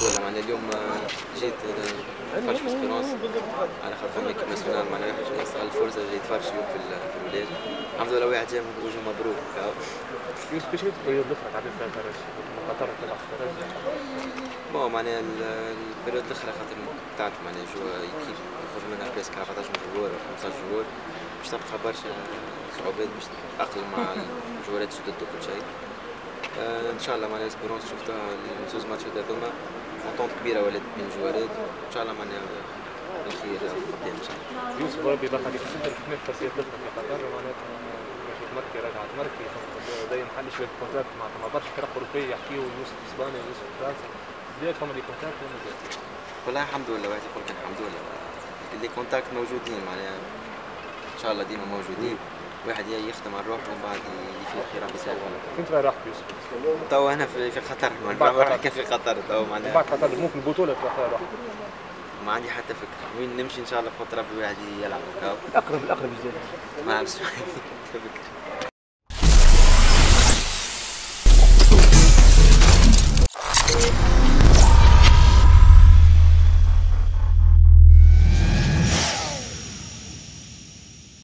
لله معناها اليوم جيت نتفرج في اسبيرونس على خاطر فما ايكيب ناسيونال معناها جاي نستغل الفرصه جاي نتفرج اليوم في الولاد. الحمد لله واحد جا وجه مبروك. يوسف كيفاش البريود الاخرى تعديت فيها الدرجه؟ قطر تلعب الدرجه. بون معناها البريود الاخرى خاطر تعرف معناها جو ايكيب يخرج منها بريسك 14 جوار ولا 15 جوار باش تلقى برشا صعوبات باش تتأقلم مع الجوارات الجدد وكل شيء. ان شاء الله معناها اسبيرونس شفتها الزوز ماتشات هذوما مونطونت كبيره ولات بين الجوارات ان شاء الله معناها الخير قدام ان شاء الله. يوسف ربي يبارك فيك انت في التصفيات الاخرى في قطر معناتها مشيت مركي رجعت مركي دايما محل شويه كونتاكت مع برشا فرق اوروبيه يحكيو يوسف اسبانيا يوسف فرنسا بدات فما لي كونتاكت ولا مازال؟ والله الحمد لله واحد يقول لك الحمد لله اللي كونتاكت موجودين معناها ان شاء الله ديما موجودين. واحد يخدم على روحه ومن بعد اللي فيه الخير ربي يسهل. فين تبغى راحت يوسف؟ توا هنا في قطر معناها في قطر توا معناها. بعد قطر ممكن البطوله تبغى راحت. ما عندي حتى فكره وين نمشي ان شاء الله بخاطر ربي واحد يلعب هكا. الاقرب الجديد. ما نعرفش فكره.